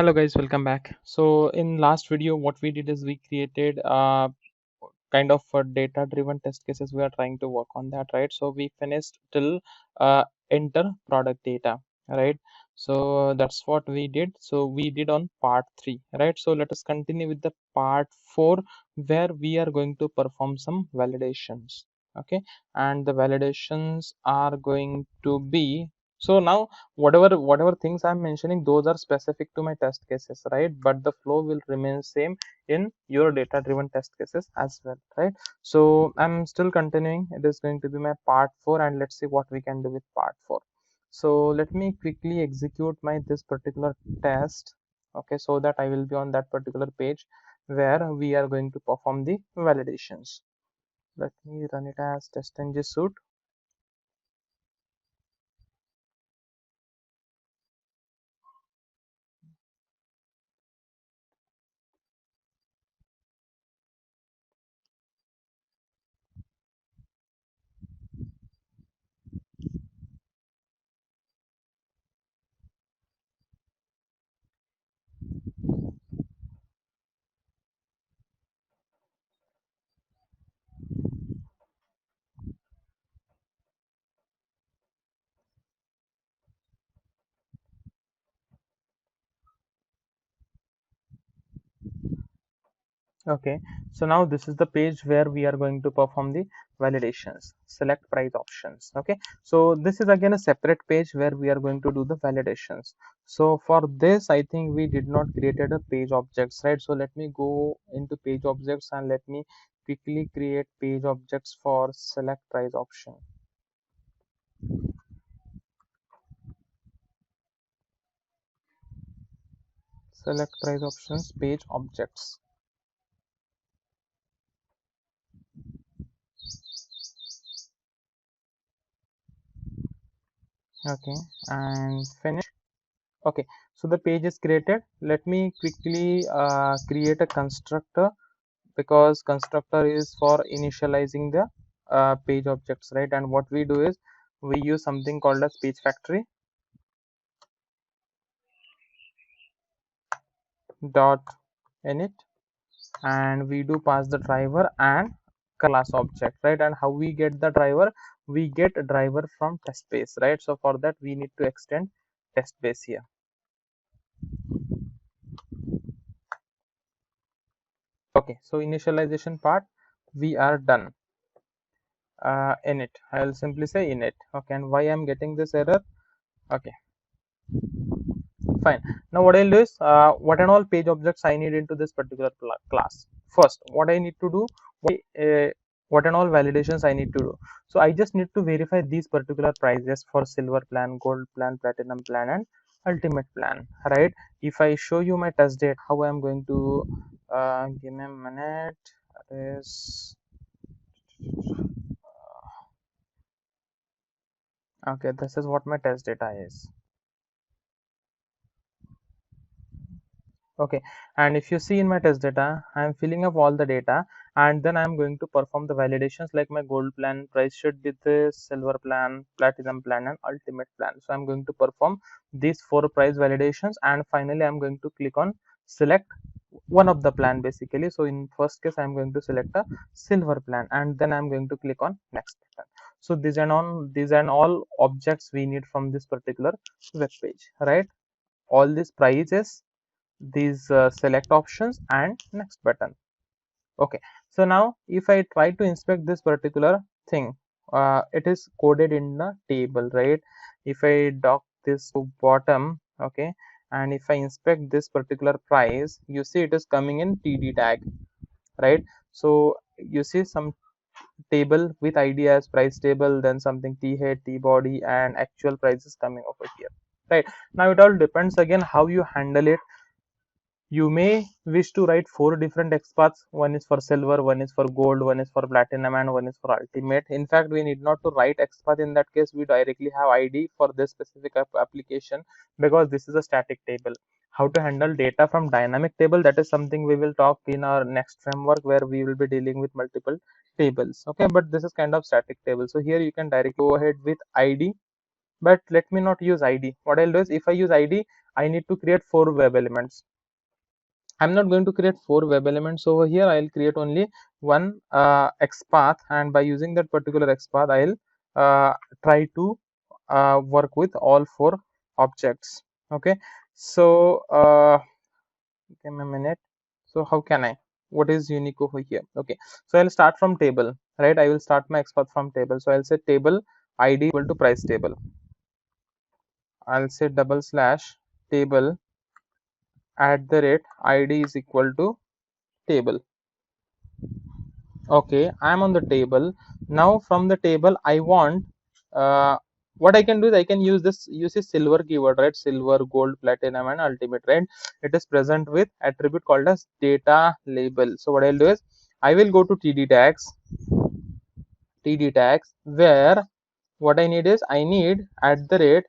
Hello guys, welcome back. So in last video what we did is we created kind of data driven test cases. We are trying to work on that, right? So we finished till enter product data, right? So that's what we did. So we did on part 3, right? So let us continue with the part 4 where we are going to perform some validations. Okay, and the validations are going to be, so now whatever things I'm mentioning, those are specific to my test cases, right? But the flow will remain same in your data driven test cases as well, right? So I'm still continuing. It is going to be my part 4, and let's see what we can do with part 4. So let me quickly execute my this particular test, okay, so that I will be on that particular page where we are going to perform the validations. Let me run it as testng suite. Okay, so now this is the page where we are going to perform the validations. Select price options. Okay, so this is again a separate page where we are going to do the validations. So for this, I think we did not created a page objects, right? So let me go into page objects and let me quickly create page objects for select price option. Select price options page objects. Okay, and finish. Okay, so the page is created. Let me quickly create a constructor, because constructor is for initializing the page objects, right? And what we do is we use something called as page factory dot init, and we do pass the driver and class object, right? And how we get the driver? We get a driver from test base, right? So for that we need to extend test base here. Okay, so initialization part we are done. Init, I'll simply say init. Okay, and why I'm getting this error? Okay, fine. Now what I'll do is what and all page objects I need into this particular class. First, what I need to do, what and all validations I need to do. So I just need to verify these particular prices for silver plan, gold plan, platinum plan, and ultimate plan, right? If I show you my test date, how I'm going to give me a minute. That is okay. This is what my test data is. Okay, and if you see in my test data, I am filling up all the data, and then I am going to perform the validations, like my gold plan price should be this, silver plan, platinum plan, and ultimate plan. So I'm going to perform these 4 price validations, and finally I'm going to click on select one of the plan basically. So in first case I'm going to select a silver plan, and then I'm going to click on next button. So these are all objects we need from this particular web page, right? All these prices, these select options, and next button. Okay, so now if I try to inspect this particular thing, it is coded in the table, right? If I dock this to bottom, okay, and if I inspect this particular price, you see it is coming in TD tag, right? So you see some table with id as price table, then something t head, t body, and actual prices coming over here, right? Now it all depends again how you handle it. You may wish to write 4 different XPaths. One is for silver, one is for gold, one is for platinum, and one is for ultimate. In fact, we need not to write XPath in that case. We directly have ID for this specific application, because this is a static table. How to handle data from dynamic table, that is something we will talk in our next framework, where we will be dealing with multiple tables. Okay, but this is kind of static table. So here you can directly go ahead with ID but let me not use id. What I'll do is, if I use id, I need to create 4 web elements. I'm not going to create 4 web elements over here. I'll create only one XPath, and by using that particular XPath, I'll try to work with all 4 objects. Okay, so give me a minute. So how can I? What is unique over here? Okay, so I'll start from table, right? I will start my XPath from table. So I'll say table ID equal to price table. I'll say double slash table at the rate ID is equal to table. Okay, I'm on the table. Now from the table, I want what I can do is I can use this silver keyword, right? Silver, gold, platinum, and ultimate, right? It is present with attribute called as data label. So what I'll do is I will go to TD tags, where what I need is I need at the rate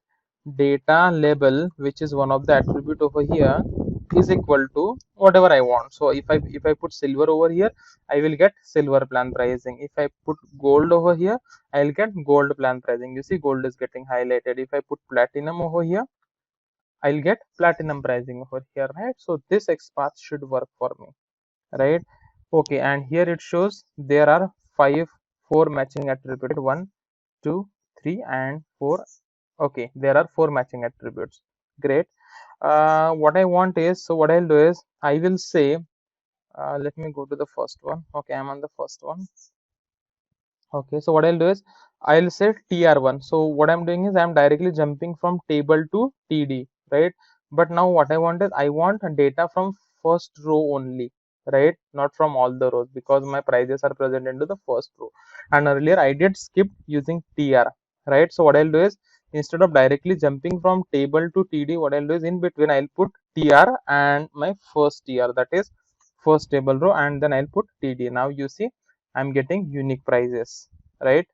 data label, which is one of the attribute over here, is equal to whatever I want. So if I put silver over here, I will get silver plan pricing. If I put gold over here, I will get gold plan pricing. You see, gold is getting highlighted. If I put platinum over here, I'll get platinum pricing over here, right? So this XPath should work for me, right? Okay, and here it shows there are four matching attributes, 1, 2, 3, and 4. Okay, there are 4 matching attributes. Great. What I want is, so what I'll do is I will say, let me go to the first one. Okay, I'm on the first one. Okay, so what I'll do is I'll say tr1. So what I'm doing is I'm directly jumping from table to td, right? But now what I want is I want data from first row only, right? Not from all the rows, because my prices are present into the first row, and earlier I did skip using tr, right? So what I'll do is, instead of directly jumping from table to td, what I'll do is in between I'll put tr and my first tr, that is first table row, and then I'll put td. Now you see I'm getting unique prices, right?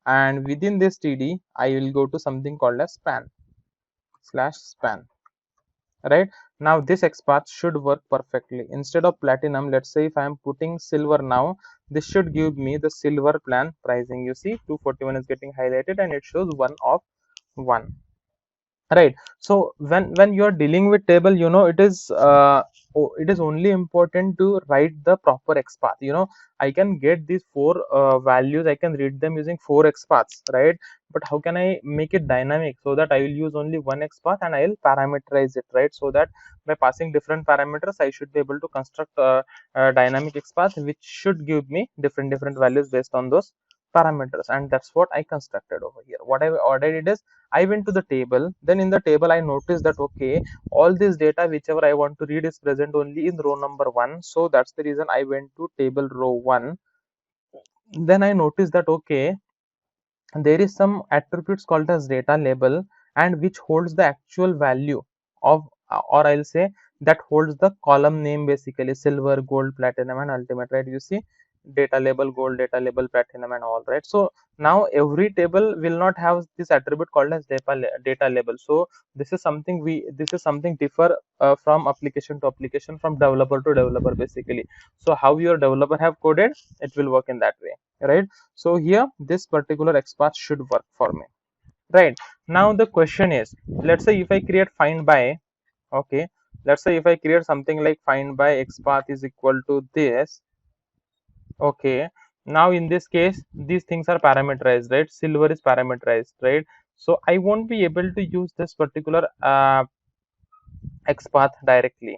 And within this td, I will go to something called as span/span, right? Now this XPath should work perfectly. Instead of platinum, let's say if I am putting silver now, this should give me the silver plan pricing. You see 241 is getting highlighted and it shows 1 of 1, right? So when you are dealing with table, it is only important to write the proper XPath. I can get these 4 values, I can read them using 4 XPaths, right? But how can I make it dynamic, so that I will use only one XPath and I will parameterize it, right? So that by passing different parameters, I should be able to construct a dynamic XPath which should give me different values based on those parameters. And that's what I constructed over here. What I did is I went to the table. Then in the table, I noticed that okay, all this data whichever I want to read is present only in row number 1. So that's the reason I went to table row 1. Then I noticed that okay, there is some attributes called as data label, and which holds the actual value of, or I'll say that holds the column name, basically silver, gold, platinum, and ultimate, right? You see data label gold, data label platinum, and all, right? So now every table will not have this attribute called as data label. So this is something differ from application to application, from developer to developer, basically. So how your developer have coded, it will work in that way, right? So here this particular XPath should work for me, right? Now the question is, let's say if I create find by, okay, let's say if I create something like find by XPath is equal to this. Okay, now in this case these things are parameterized, right? Silver is parameterized, right? So I won't be able to use this particular XPath directly,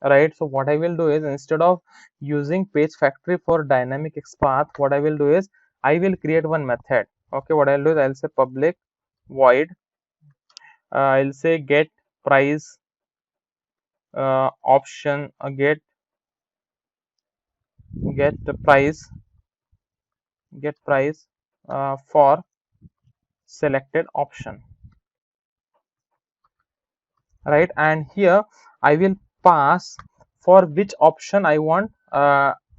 right? So what I will do is, instead of using page factory for dynamic XPath, what I will do is I will create one method. Okay, what I'll do is I'll say public void, I'll say get price option, get the price for selected option, right? And here I will pass for which option I want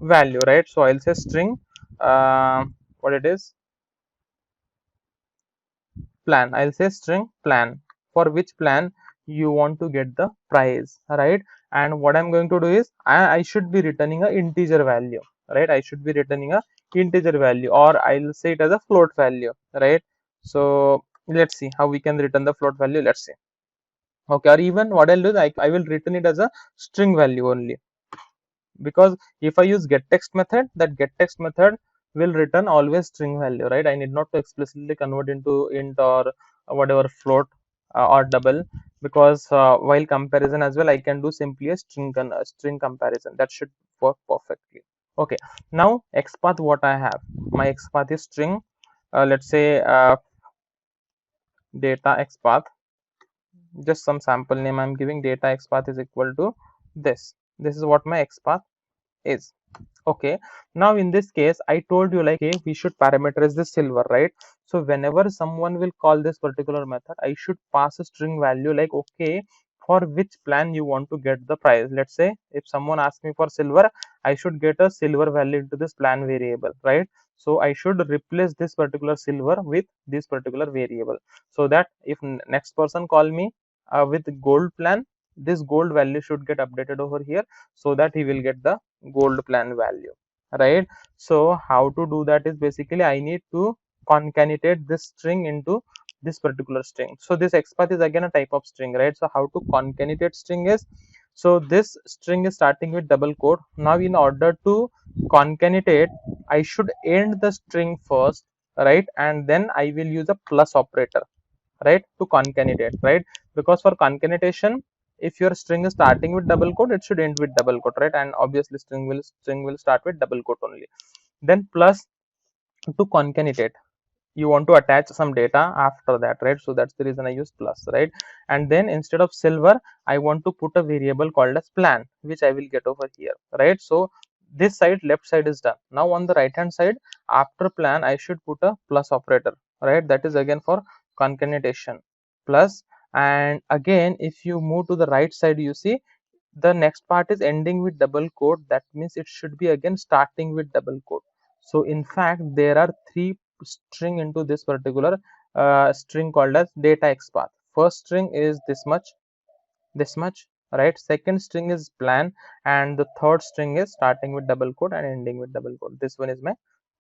value, right? So I'll say string what it is, plan. I'll say string plan, for which plan you want to get the price, right? And what I'm going to do is I should be returning a integer value, right? I should be returning a integer value, or I'll say it as a float value, right? So Let's see how we can return the float value. Let's see. Okay, or even what I'll do is I will return it as a string value only, because if I use getText method, that getText method will return always string value, right? I need not to explicitly convert into int or whatever float or double, because while comparison as well, I can do simply a string comparison. That should work perfectly. Okay, now XPath, what I have, my XPath is string. Let's say data XPath, just some sample name I'm giving. Data XPath is equal to this is what my XPath is. Okay, now in this case I told you, like, hey, we should parameterize the silver, right? So whenever someone will call this particular method, I should pass a string value, like, okay, for which plan you want to get the price. Let's say if someone asks me for silver, I should get a silver value into this plan variable, right? So I should replace this particular silver with this particular variable, so that if next person call me with gold plan, this gold value should get updated over here, so that he will get the gold plan value, right? So how to do that is, basically I need to concatenate this string into this particular string. So this XPath is again a type of string, right? So how to concatenate string is, so this string is starting with double quote. Now in order to concatenate, I should end the string first, right? And then I will use a plus operator, right, to concatenate, right? Because for concatenation, if your string is starting with double quote, it should end with double quote, right? And obviously string will start with double quote only. Then plus, to concatenate, you want to attach some data after that, right? So that's the reason I use plus, right? And then instead of silver, I want to put a variable called as plan, which I will get over here, right? So this side, left side is done. Now on the right hand side, after plan, I should put a plus operator, right? That is again for concatenation, plus. And again, if you move to the right side, you see the next part is ending with double quote. That means it should be again starting with double quote. So in fact, there are three string into this particular string called as data XPath. First string is this much, right? Second string is plan, and the third string is starting with double quote and ending with double quote. This one is my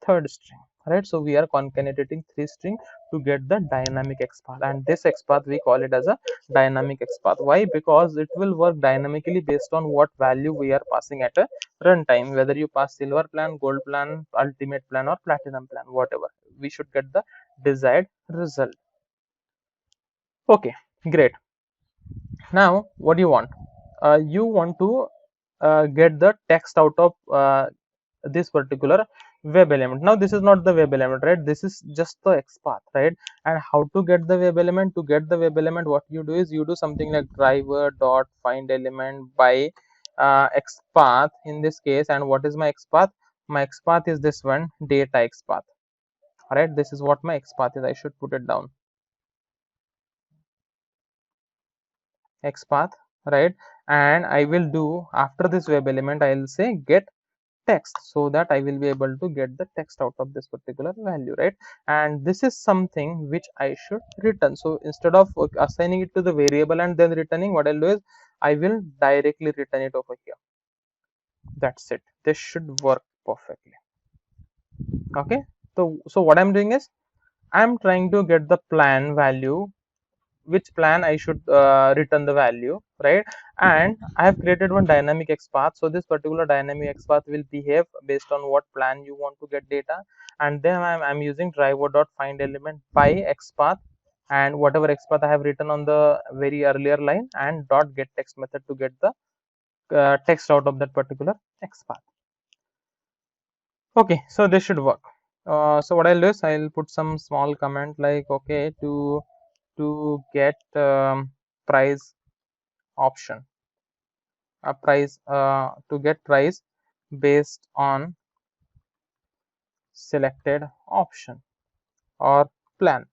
third string, right? So we are concatenating three string to get the dynamic XPath, and this XPath we call it as a dynamic XPath. Why? Because it will work dynamically based on what value we are passing at a runtime, whether you pass silver plan, gold plan, ultimate plan, or platinum plan, whatever, we should get the desired result. Okay, great. Now what do you want? You want to get the text out of this particular web element. Now this is not the web element, right? This is just the XPath, right? And how to get the web element? To get the web element, what you do is you do something like driver dot find element by XPath in this case. And what is my XPath? My XPath is this one, data XPath. All right, this is what my XPath is. I should put it down, XPath, right? And I will do, after this web element, I will say get text, so that I will be able to get the text out of this particular value, right? And this is something which I should return. So instead of assigning it to the variable and then returning, what I'll do is I will directly return it over here. That's it. This should work perfectly. Okay, so what I'm doing is I'm trying to get the plan value, which plan I should return the value, right? And I have created one dynamic XPath. So this particular dynamic XPath will behave based on what plan you want to get data. And then I'm using driver dot find element by XPath, and whatever XPath I have written on the very earlier line, and dot get text method to get the text out of that particular XPath. Okay, so this should work. So what I'll do is I'll put some small comment like, okay, to get price option, a price to get price based on selected option or plan.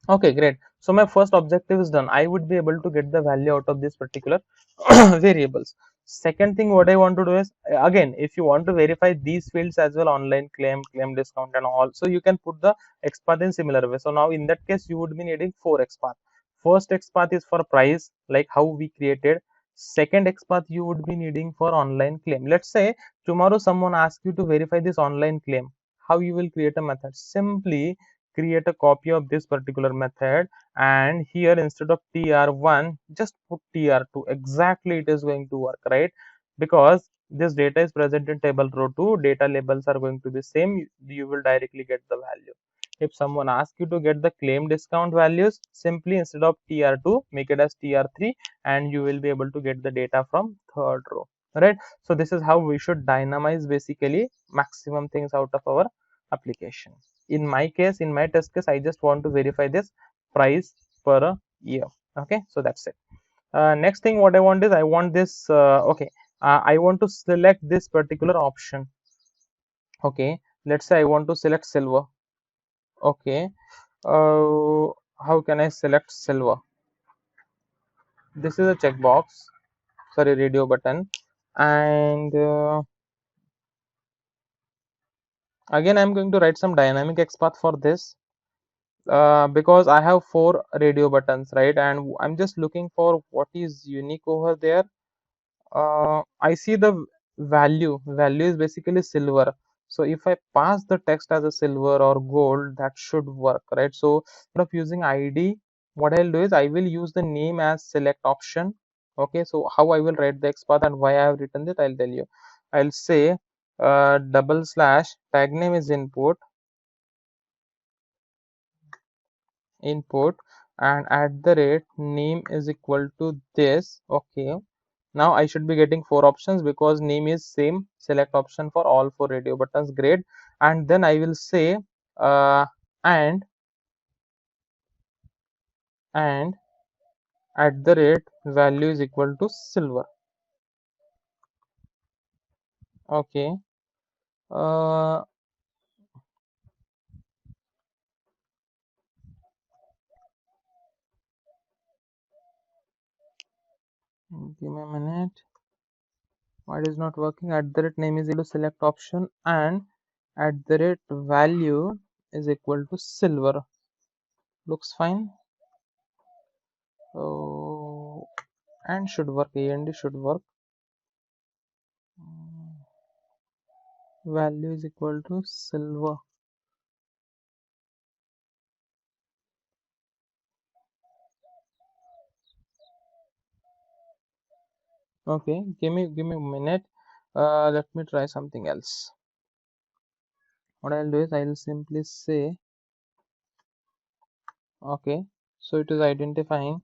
Okay, great. So my first objective is done. I would be able to get the value out of this particular variables. Second thing what I want to do is, again, if you want to verify these fields as well, online claim, claim discount and all, so you can put the XPath in similar way. So now in that case you would be needing 4 XPath. First XPath is for price, like how we created. Second XPath you would be needing for online claim. Let's say tomorrow someone asks you to verify this online claim. How you will create a method? Simply create a copy of this particular method, and here instead of tr1 just put tr2. Exactly it is going to work, right? Because this data is present in table row 2, data labels are going to be same, you will directly get the value. If someone asks you to get the claim discount values, simply instead of tr2 make it as tr3, and you will be able to get the data from third row, right? So this is how we should dynamize basically maximum things out of our application. In my case, in my test case, I just want to verify this price per year. Okay, so that's it. Next thing what I want is I want this I want to select this particular option. Okay, let's say I want to select silver. Okay, how can I select silver? This is a checkbox, sorry, radio button, and again I'm going to write some dynamic XPath for this, because I have 4 radio buttons, right? And I'm just looking for what is unique over there. I see the value is basically silver. So if I pass the text as a silver or gold, that should work, right? So instead of using ID, what I'll do is I will use the name as select option. Okay, so how I will write the XPath and why I have written it, I'll tell you. I'll say double slash tag name is input and at the rate name is equal to this. Okay, now I should be getting 4 options because name is same, select option for all 4 radio buttons, great. And then I will say and at the rate value is equal to silver. Okay, uh, give me a minute. Why it is not working? At the rate name is equal to select option and at the rate value is equal to silver. Looks fine. Oh, and should work, and should work. Value is equal to silver. Okay, give me a minute. Let me try something else. What I'll do is I'll simply say okay, so it is identifying,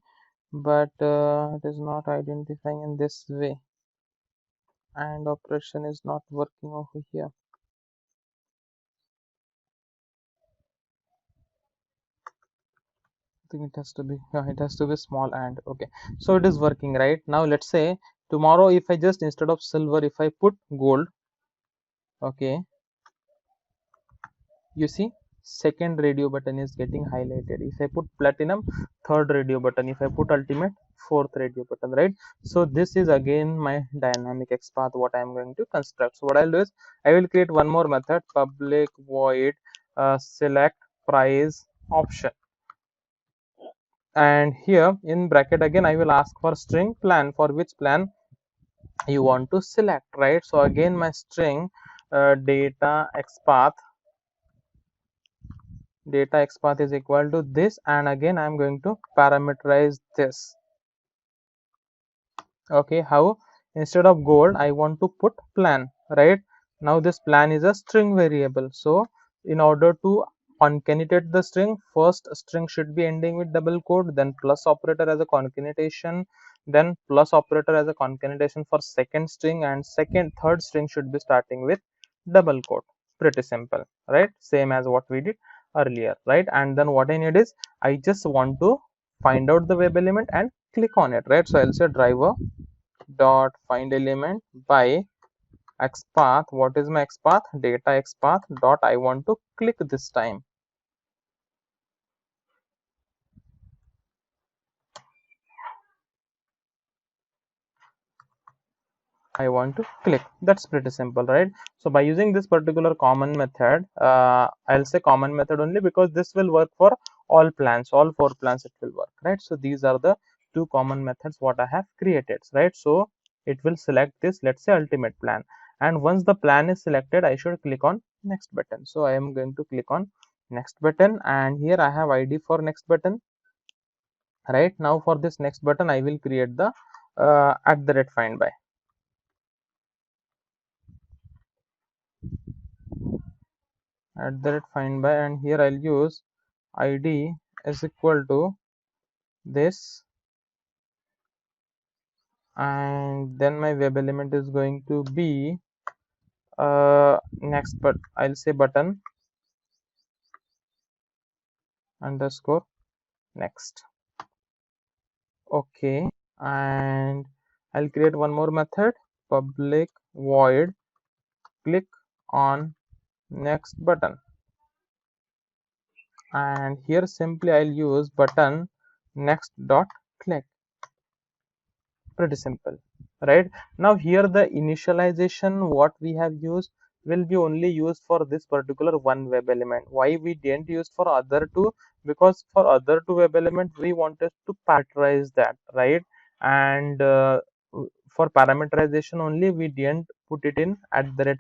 but it is not identifying in this way, and operation is not working over here. I think it has to be small and okay. So it is working right now. Let's say tomorrow if I just instead of silver if I put gold, okay, you see second radio button is getting highlighted. If I put platinum, third radio button. If I put ultimate, fourth radio button, right? So this is again my dynamic XPath what I am going to construct. So what I'll do is I will create one more method, public void select price option, and here in bracket again I will ask for string plan, for which plan you want to select, right? So again my string data XPath is equal to this, and again I'm going to parameterize this. Okay, how? Instead of gold I want to put plan, right? Now this plan is a string variable, so in order to concatenate the string, first string should be ending with double quote, then plus operator as a concatenation, then plus operator as a concatenation for second string, and third string should be starting with double quote. Pretty simple, right? Same as what we did earlier, right? And then what I need is I just want to find out the web element and click on it, right? So I'll say driver dot find element by XPath. What is my XPath? Data XPath dot I want to click this time. I want to click. That's pretty simple, right? So by using this particular common method, I'll say common method only because this will work for all plans, all 4 plans it will work, right? So these are the 2 common methods what I have created, right? So it will select this, let's say ultimate plan, and once the plan is selected I should click on next button. So I am going to click on next button, and here I have ID for next button. Right now for this next button I will create the @find by, find by, and here I'll use ID is equal to this, and then my web element is going to be next, but I'll say button underscore next. Okay, and I'll create one more method, public void click on next button, and here simply I'll use button next dot click. Pretty simple, right? Now here the initialization what we have used will be only used for this particular one web element. Why we didn't use for other two? Because for other two web element we wanted to parameterize that, right? And for parameterization only we didn't put it in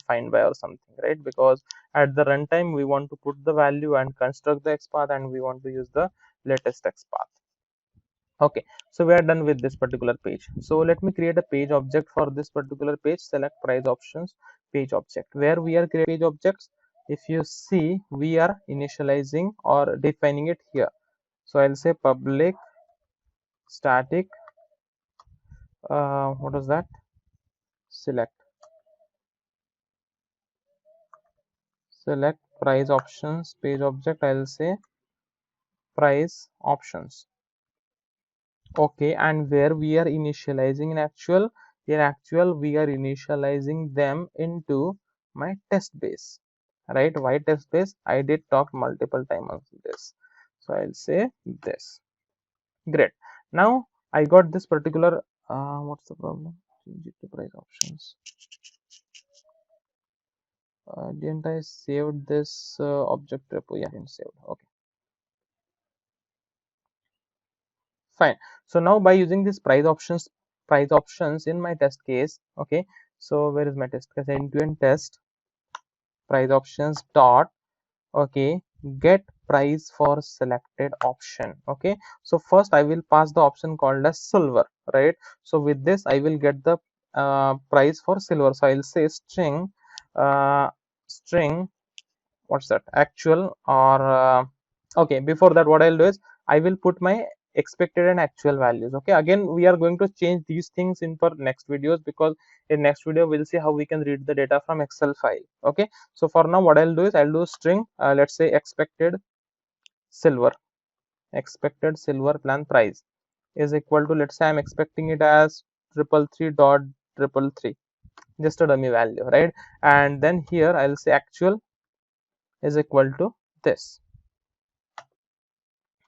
@find by or something, right? Because at the runtime we want to put the value and construct the XPath, and we want to use the latest XPath. Okay, so we are done with this particular page. So let me create a page object for this particular page. Select price options, page object. Where we are creating page objects, if you see, we are initializing or defining it here. So I'll say public static, what is that, select price options page object. I'll say price options. Okay, and where we are initializing in actual we are initializing them into my test base, right? Why test base? I did talk multiple times on this, so I'll say this. Great. Now I got this particular what's the problem? Change it to price options. Didn't I save this object repo? Yeah, I didn't save. Okay, fine. So now by using this price options in my test case, okay, so where is my test case? End-to-end test price options dot, okay, get price for selected option. Okay, so first I will pass the option called as silver, right? So with this I will get the price for silver. So I'll say string what's that, actual, or okay, before that what I'll do is I will put my expected and actual values. Okay, again we are going to change these things in for next videos, because in next video we'll see how we can read the data from Excel file. Okay, so for now what I'll do is I'll do string, let's say silver expected silver plan price is equal to, let's say I'm expecting it as 333.333, just a dummy value, right? And then here I'll say actual is equal to this.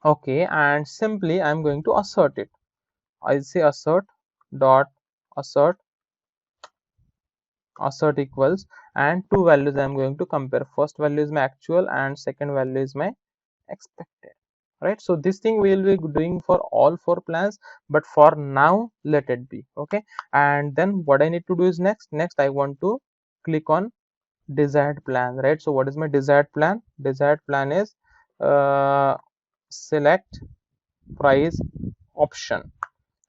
Okay, and simply I'm going to assert it. I'll say assert dot assert equals, and two values I'm going to compare. First value is my actual and second value is my expected, right? So this thing we will be doing for all four plans, but for now let it be. Okay, and then what I need to do is next I want to click on desired plan, right? So what is my desired plan? Desired plan is select price option,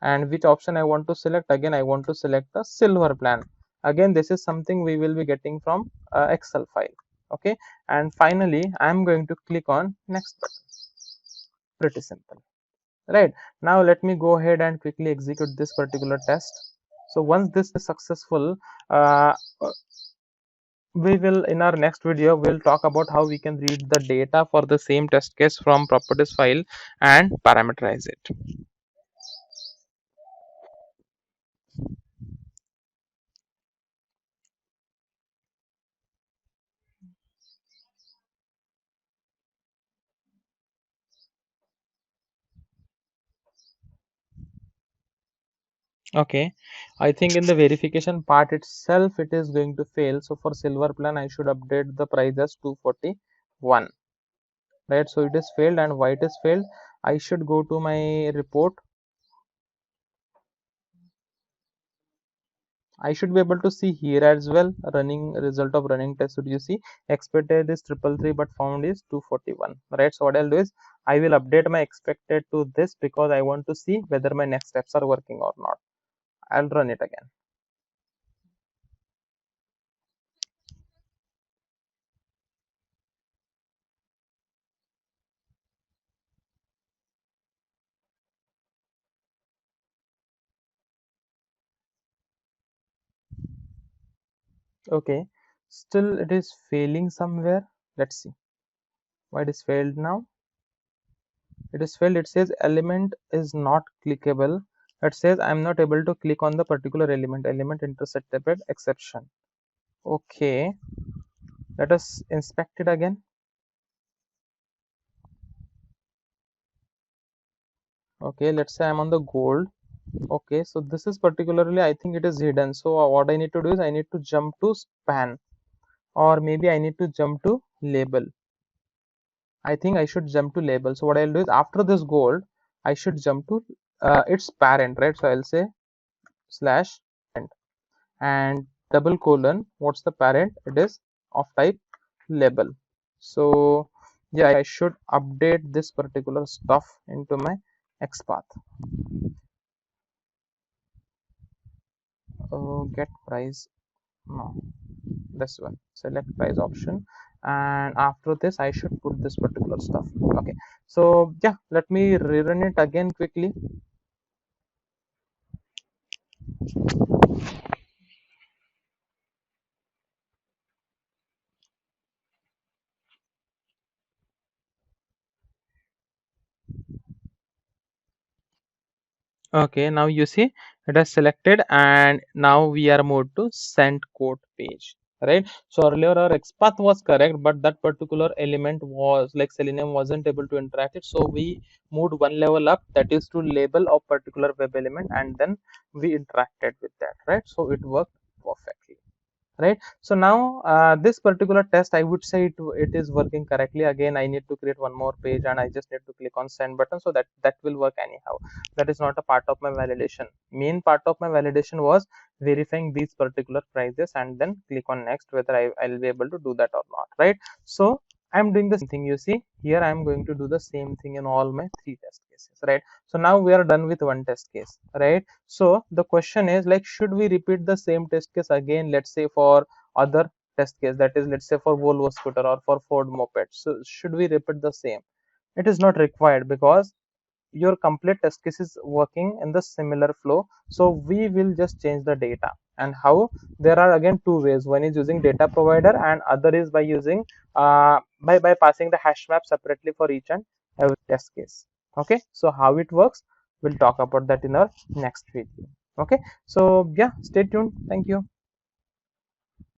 and which option I want to select? Again I want to select the silver plan. Again this is something we will be getting from Excel file. Okay, and finally I am going to click on next button. Pretty simple, right? Now let me go ahead and quickly execute this particular test. So once this is successful, uh, we will, in our next video we'll talk about how we can read the data for the same test case from properties file and parameterize it. Okay, I think in the verification part itself it is going to fail. So for silver plan I should update the price as 241, right? So it is failed, and why it is failed? I should go to my report. I should be able to see here as well. Running result of running test. Should you see expected is 333 but found is 241, right? So what I'll do is I will update my expected to this because I want to see whether my next steps are working or not. I'll run it again. Okay, still it is failing somewhere. Let's see why it is failed now. It is failed. It says element is not clickable. It says I'm not able to click on the particular element intercepted exception. Okay, let us inspect it again. Okay, let's say I'm on the gold. Okay, so this is particularly, I think it is hidden. So what I need to do is I need to jump to span, or maybe I need to jump to label. I think I should jump to label. So what I'll do is after this gold I should jump to its parent, right? So I'll say slash parent and double colon, what's the parent? It is of type label. So yeah, I should update this particular stuff into my XPath. Get price, no, this one, select price option, and after this I should put this particular stuff. Okay, so yeah, let me rerun it again quickly. Okay, now you see it has selected, and now we are moved to send code page, right? So earlier our XPath was correct, but that particular element was like Selenium wasn't able to interact it. So we moved one level up, that is to label a particular web element, and then we interacted with that, right? So it worked perfectly, right? So now this particular test, I would say it is working correctly. Again, I need to create one more page and I just need to click on send button, so that will work anyhow. That is not a part of my validation. Main part of my validation was verifying these particular prices and then click on next, whether I'll be able to do that or not, right? So I'm doing the same thing. You see here I'm going to do the same thing in all my three test cases, right? So now we are done with one test case, right? So the question is like, should we repeat the same test case again, let's say for other test case, that is let's say for Volvo scooter or for Ford moped? So should we repeat the same? It is not required because your complete test case is working in the similar flow. So we will just change the data. And how? There are again two ways. One is using data provider and other is by using by passing the hash map separately for each and every test case. Okay, so how it works, we'll talk about that in our next video. Okay, so yeah, stay tuned. Thank you.